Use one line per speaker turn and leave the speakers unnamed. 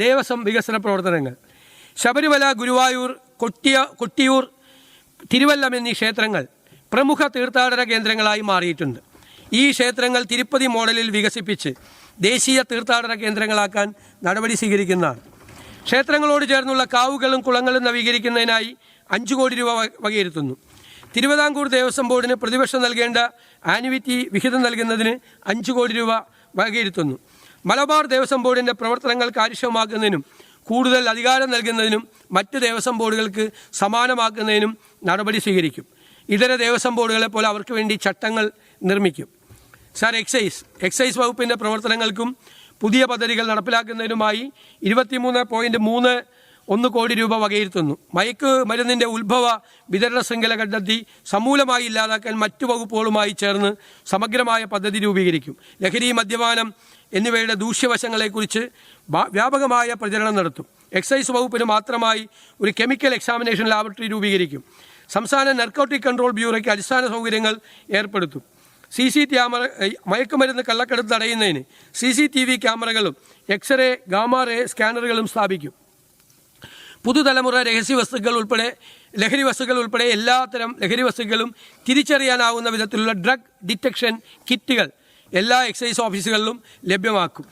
ദേവസ്വം വികസന പ്രവർത്തനങ്ങൾ. ശബരിമല, ഗുരുവായൂർ, കൊട്ടിയൂർ, തിരുവല്ലം എന്നീ ക്ഷേത്രങ്ങൾ പ്രമുഖ തീർത്ഥാടന കേന്ദ്രങ്ങളായി മാറിയിട്ടുണ്ട്. ഈ ക്ഷേത്രങ്ങൾ തിരുപ്പതി മോഡലിൽ വികസിപ്പിച്ച് ദേശീയ തീർത്ഥാടന കേന്ദ്രങ്ങളാക്കാൻ നടപടി സ്വീകരിക്കുന്നതാണ്. ക്ഷേത്രങ്ങളോട് ചേർന്നുള്ള കാവുകളും കുളങ്ങളും നവീകരിക്കുന്നതിനായി 5 കോടി രൂപ വകയിരുത്തുന്നു. തിരുവിതാംകൂർ ദേവസ്വം ബോർഡിന് പ്രതിവർഷം നൽകേണ്ട ആനുവിറ്റി വിഹിതം നൽകുന്നതിന് 5 കോടി രൂപ വകയിരുത്തുന്നു. മലബാർ ദേവസ്വം ബോർഡിൻ്റെ പ്രവർത്തനങ്ങൾ കാര്യക്ഷമമാക്കുന്നതിനും കൂടുതൽ അധികാരം നൽകുന്നതിനും മറ്റ് ദേവസ്വം ബോർഡുകൾക്ക് സമാനമാക്കുന്നതിനും നടപടി സ്വീകരിക്കും. ഇതര ദേവസ്വം ബോർഡുകളെ പോലെ അവർക്ക് വേണ്ടി ചട്ടങ്ങൾ നിർമ്മിക്കും. സാർ, എക്സൈസ് വകുപ്പിൻ്റെ പ്രവർത്തനങ്ങൾക്കും പുതിയ പദ്ധതികൾ നടപ്പിലാക്കുന്നതിനുമായി 23.31 കോടി രൂപ വകയിരുത്തുന്നു. മയക്കുമരുന്നിൻ്റെ ഉത്ഭവ വിതരണ ശൃംഖല കണ്ടെത്തി സമൂലമായി ഇല്ലാതാക്കാൻ മറ്റു വകുപ്പുകളുമായി ചേർന്ന് സമഗ്രമായ പദ്ധതി രൂപീകരിക്കും. ലഹരി, മദ്യപാനം എന്നിവയുടെ ദൂഷ്യവശങ്ങളെക്കുറിച്ച് വ്യാപകമായ പ്രചരണം നടത്തും. എക്സൈസ് വകുപ്പിന് മാത്രമായി ഒരു കെമിക്കൽ എക്സാമിനേഷൻ ലാബറട്ടറി രൂപീകരിക്കും. സംസ്ഥാന നാർക്കോട്ടിക് കൺട്രോൾ ബ്യൂറോയ്ക്ക് അടിസ്ഥാന സൗകര്യങ്ങൾ ഏർപ്പെടുത്തും. മയക്കുമരുന്ന് കള്ളക്കടത്ത് തടയുന്നതിന് CCTV ക്യാമറകളും എക്സ്റേ, ഗാമാ-റേ സ്കാനറുകളും സ്ഥാപിക്കും. പുതുതലമുറ ലഹരി വസ്തുക്കൾ ഉൾപ്പെടെ എല്ലാത്തരം ലഹരി വസ്തുക്കളും തിരിച്ചറിയാനാവുന്ന വിധത്തിലുള്ള ഡ്രഗ് ഡിറ്റക്ഷൻ കിറ്റുകൾ എല്ലാ എക്സൈസ് ഓഫീസുകളിലും ലഭ്യമാക്കും.